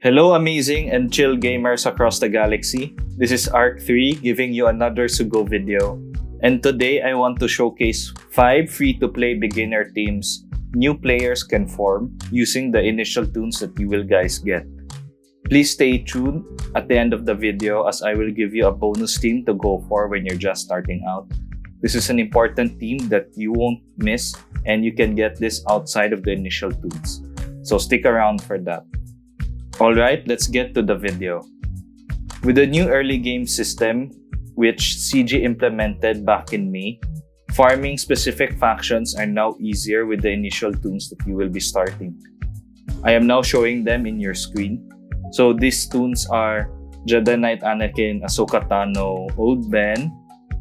Hello, amazing and chill gamers across the galaxy. This is Arc 3 giving you another SWGOH video. And today I want to showcase 5 free-to-play beginner teams new players can form using the initial tunes that you will guys get. Please stay tuned at the end of the video as I will give you a bonus team to go for when you're just starting out. This is an important team that you won't miss and you can get this outside of the initial tunes. So stick around for that. Alright, let's get to the video. With the new early game system, which CG implemented back in May, farming specific factions are now easier with the initial tunes that you will be starting. I am now showing them in your screen. So these tunes are Jedi Knight Anakin, Ahsoka Tano, Old Ben,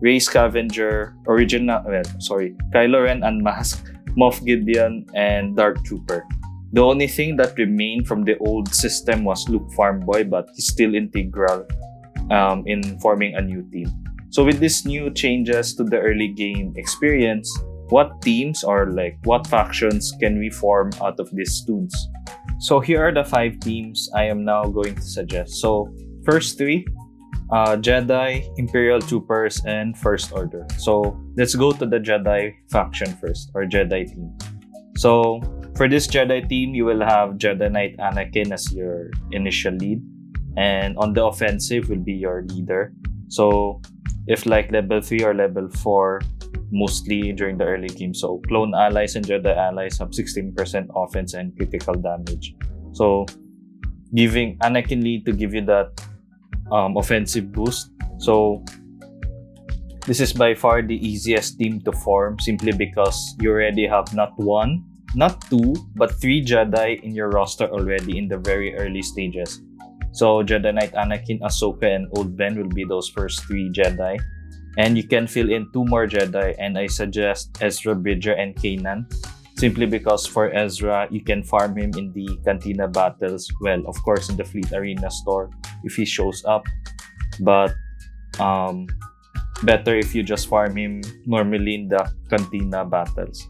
Rey Scavenger, Kylo Ren Unmasked, Moff Gideon, and Dark Trooper. The only thing that remained from the old system was Luke Farmboy, but he's still integral in forming a new team. So with these new changes to the early game experience, what teams or what factions can we form out of these tunes? So here are the 5 teams I am now going to suggest. So first 3, Jedi, Imperial Troopers, and First Order. So let's go to the Jedi faction first, or Jedi team. So for this Jedi team, you will have Jedi Knight Anakin as your initial lead, and on the offensive will be your leader. So if level 3 or level 4, mostly during the early game. So clone allies and Jedi allies have 16% offense and critical damage. So giving Anakin lead to give you that offensive boost. So this is by far the easiest team to form simply because you already have not 1, not 2, but 3 Jedi in your roster already in the very early stages. So Jedi Knight Anakin, Ahsoka, and Old Ben will be those first 3 Jedi. And you can fill in 2 more Jedi, and I suggest Ezra Bridger and Kanan. Simply because for Ezra, you can farm him in the Cantina battles. Well, of course, in the Fleet Arena store if he shows up. But better if you just farm him normally in the Cantina battles.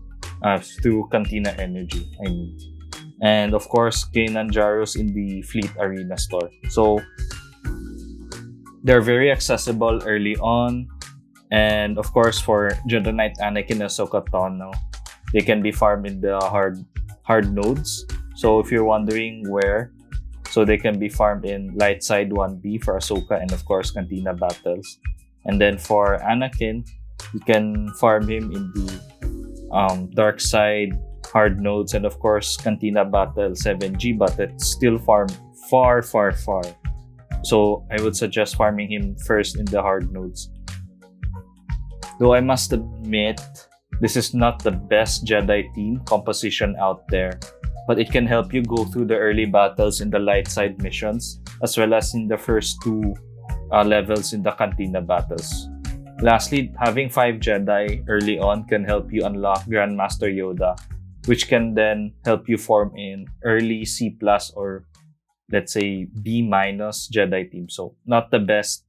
Through Cantina energy, I mean. And of course, Kanan Jarrus in the Fleet Arena store. So they're very accessible early on. And of course, for Jedi Knight Anakin and Ahsoka Tano, they can be farmed in the hard nodes. So if you're wondering where, so they can be farmed in Light Side 1B for Ahsoka and of course Cantina battles. And then for Anakin, you can farm him in the Dark Side hard nodes and of course Cantina battle 7G, but it's still farmed far. So I would suggest farming him first in the hard nodes. Though I must admit, this is not the best Jedi team composition out there, but it can help you go through the early battles in the light side missions, as well as in the first 2 levels in the Cantina battles. Lastly, having 5 Jedi early on can help you unlock Grandmaster Yoda, which can then help you form in early C+ or let's say B- Jedi team. So not the best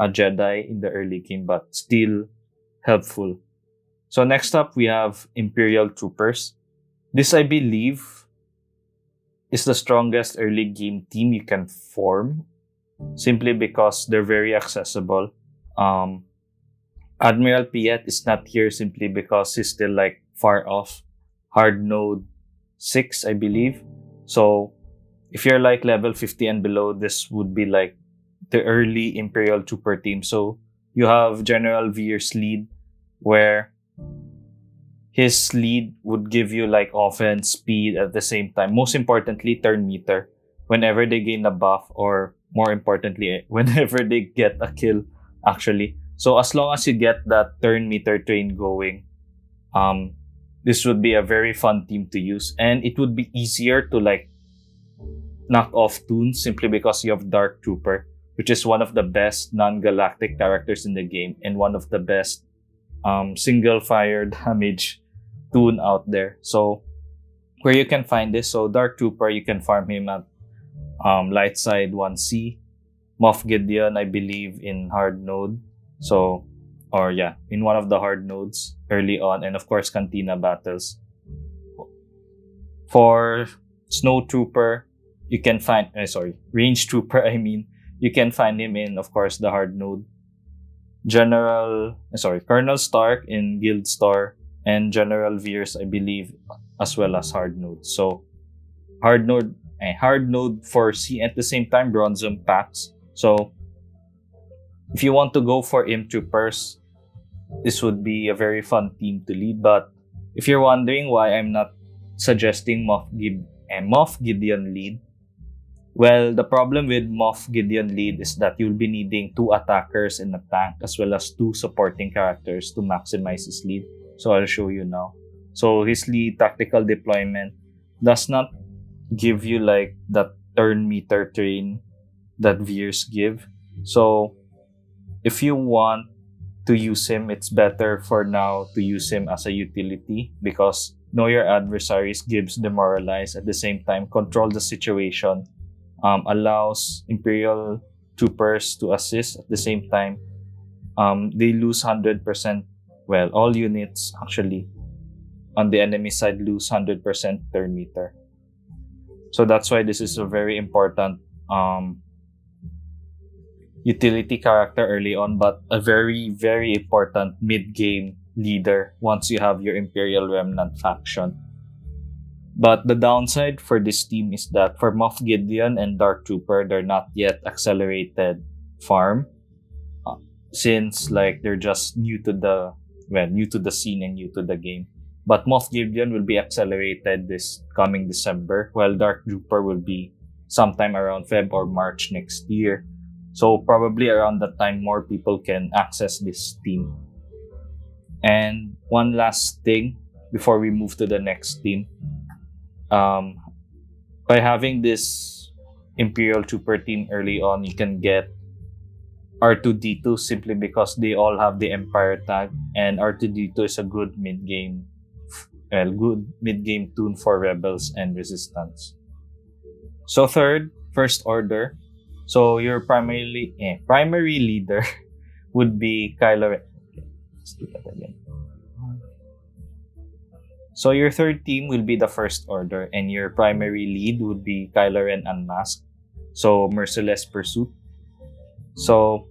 Jedi in the early game, but still helpful. So next up, we have Imperial Troopers. This, I believe, is the strongest early game team you can form, simply because they're very accessible. Admiral Piet is not here simply because he's still far off hard node 6, I believe. So if you're level 50 and below, this would be the early Imperial Trooper team. So you have General Veer's lead, where his lead would give you offense, speed at the same time. Most importantly, turn meter. Whenever they gain a buff, or more importantly, whenever they get a kill, actually. So as long as you get that turn meter train going, this would be a very fun team to use. And it would be easier to knock off tunes simply because you have Dark Trooper, which is one of the best non-galactic characters in the game and one of the best single fire damage tune out there. So where you can find this, so Dark Trooper, you can farm him at Light Side 1C, Moff Gideon, I believe, in hard node. So, in one of the hard nodes early on, and of course Cantina battles. For Snow Trooper, you can find range trooper. I mean, you can find him in, of course, the hard node. Colonel Stark in Guild Star, and General Veers, I believe, as well as hard node. So hard node for C, at the same time Bronzum packs. So if you want to go for Imp Troopers, this would be a very fun team to lead. But if you're wondering why I'm not suggesting Moff Gideon lead, well, the problem with Moff Gideon lead is that you'll be needing 2 attackers and a tank as well as 2 supporting characters to maximize his lead. So I'll show you now. So his lead tactical deployment does not give you like that turn meter train that Veers give. So if you want to use him, it's better for now to use him as a utility, because know your adversaries gives demoralize, at the same time control the situation, allows Imperial troopers to assist. At the same time, they lose 100%. Well, all units actually on the enemy side lose 100% turn meter. So that's why this is a very important utility character early on, but a very, very important mid-game leader once you have your Imperial Remnant faction. But the downside for this team is that for Moff Gideon and Dark Trooper, they're not yet accelerated farm, since like they're just new to the scene and new to the game. But Moff Gideon will be accelerated this coming December, while Dark Trooper will be sometime around Feb or March next year. So probably around that time, more people can access this team. And one last thing before we move to the next team, by having this Imperial Trooper team early on, you can get R2-D2 simply because they all have the Empire tag, and R2-D2 is a good mid-game tune for Rebels and Resistance. So First Order. So your primary leader would be Kylo Ren. Let's do that again. So your third team will be the First Order, and your primary lead would be Kylo Ren Unmasked. So Merciless Pursuit. So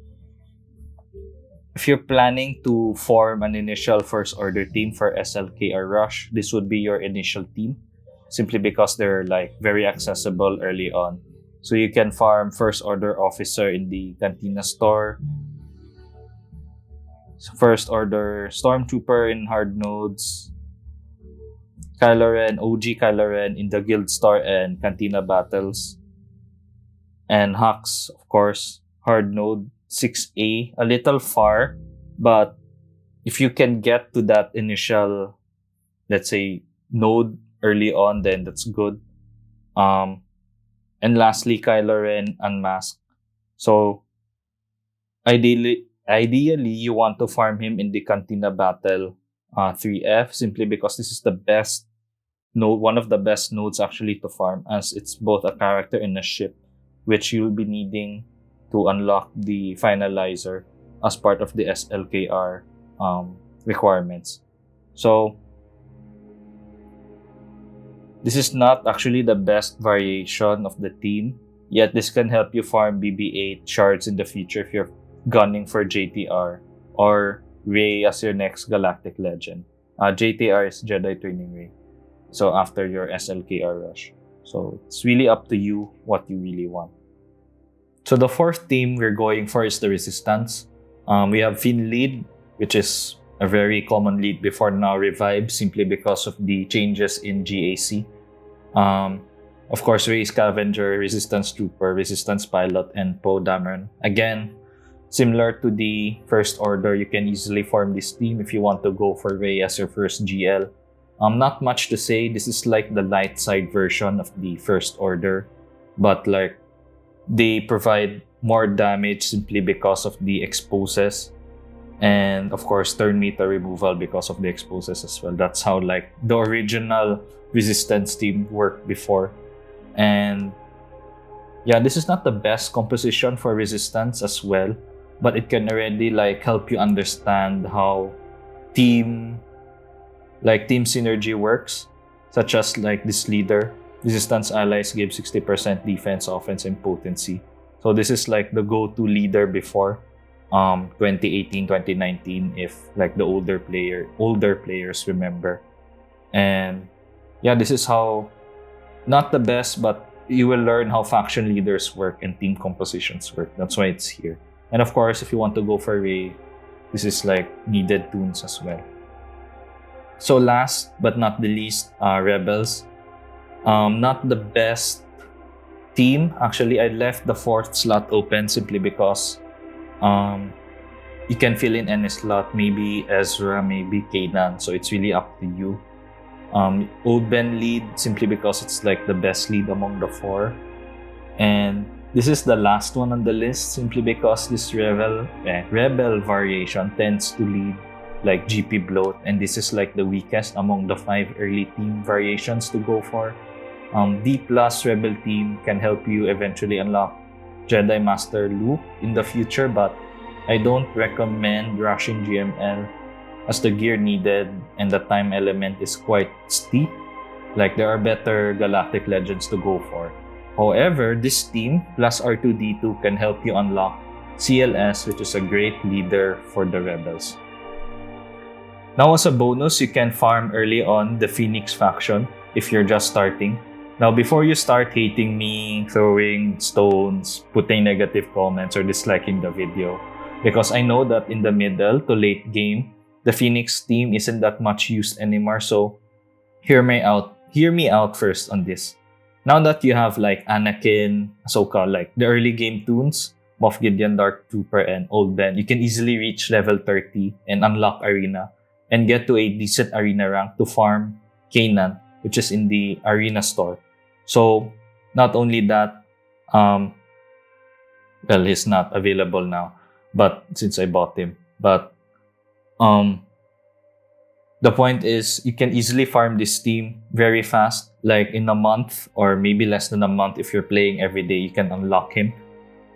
if you're planning to form an initial First Order team for SLKR Rush, this would be your initial team, simply because they're like very accessible early on. So you can farm First Order Officer in the Cantina store, First Order Stormtrooper in hard nodes, Kylo Ren, OG Kylo Ren in the Guild Store and Cantina battles, and Hux, of course, hard node 6A, a little far, but if you can get to that initial, let's say, node early on, then that's good. And lastly, Kylo Ren Unmasked. So ideally you want to farm him in the Cantina battle 3F, simply because this is the best node, one of the best nodes actually to farm, as it's both a character and a ship, which you'll be needing to unlock the finalizer as part of the SLKR requirements. So this is not actually the best variation of the team, yet this can help you farm BB-8 shards in the future if you're gunning for JTR or Rey as your next Galactic Legend. JTR is Jedi Training Rey. So after your SLKR rush. So it's really up to you what you really want. So the fourth team we're going for is the Resistance. We have Finn lead, which is a very common lead before now revived simply because of the changes in GAC. Of course, Rey Scavenger, Resistance Trooper, Resistance Pilot, and Poe Dameron. Again, similar to the First Order, you can easily form this team if you want to go for Rey as your first GL. Not much to say. This is like the light side version of the First Order, but like they provide more damage simply because of the exposes, and of course turn meter removal because of the exposes as well. That's how like the original Resistance team worked before. And yeah, this is not the best composition for Resistance as well, but it can already like help you understand how team synergy works, such as like this leader Resistance allies give 60% defense, offense, and potency. So this is like the go-to leader before 2018, 2019, if like the older players remember. And yeah, this is how, not the best, but you will learn how faction leaders work and team compositions work. That's why it's here. And of course, if you want to go for Ray, this is like needed tunes as well. So last but not the least, Rebels. Not the best team. Actually, I left the 4th slot open simply because you can fill in any slot, maybe Ezra, maybe Kanan. So it's really up to you. Old Ben lead simply because it's like the best lead among the 4. And this is the last one on the list simply because this Rebel variation tends to lead like GP bloat, and this is like the weakest among the 5 early team variations to go for. D plus Rebel team can help you eventually unlock Jedi Master Luke in the future, but I don't recommend rushing GML as the gear needed and the time element is quite steep. Like there are better Galactic Legends to go for. However, this team plus R2D2 can help you unlock CLS, which is a great leader for the Rebels. Now as a bonus, you can farm early on the Phoenix faction if you're just starting. Now before you start hating me, throwing stones, putting negative comments, or disliking the video, because I know that in the middle to late game, the Phoenix team isn't that much used anymore, so hear me out first on this. Now that you have like Anakin, Ahsoka, like the early game tunes, Moff Gideon, Dark Trooper, and Old Ben, you can easily reach level 30 and unlock Arena and get to a decent Arena rank to farm Kanan, which is in the Arena store. So not only that, well, he's not available now, but since I bought him, but the point is you can easily farm this team very fast, like in a month or maybe less than a month. If you're playing every day, you can unlock him.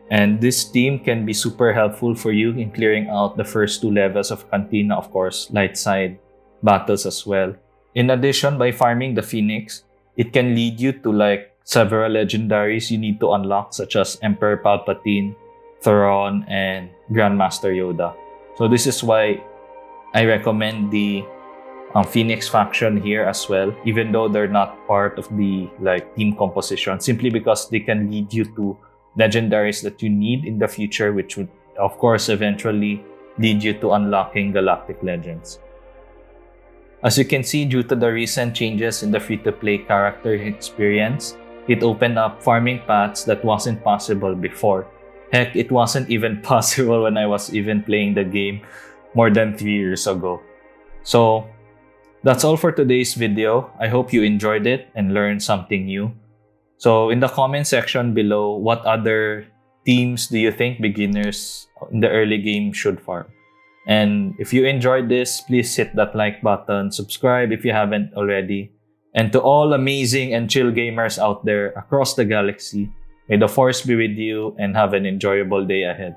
And this team can be super helpful for you in clearing out the first 2 levels of Cantina, of course, light side battles as well. In addition, by farming the Phoenix, it can lead you to like several legendaries you need to unlock, such as Emperor Palpatine, Thrawn, and Grandmaster Yoda. So this is why I recommend the Phoenix faction here as well, even though they're not part of the like team composition, simply because they can lead you to legendaries that you need in the future, which would of course eventually lead you to unlocking Galactic Legends. As you can see, due to the recent changes in the free-to-play character experience, it opened up farming paths that wasn't possible before. Heck, it wasn't even possible when I was even playing the game more than 3 years ago. So that's all for today's video. I hope you enjoyed it and learned something new. So in the comment section below, what other teams do you think beginners in the early game should farm? And if you enjoyed this, please hit that like button, subscribe if you haven't already. And to all amazing and chill gamers out there across the galaxy, may the Force be with you and have an enjoyable day ahead.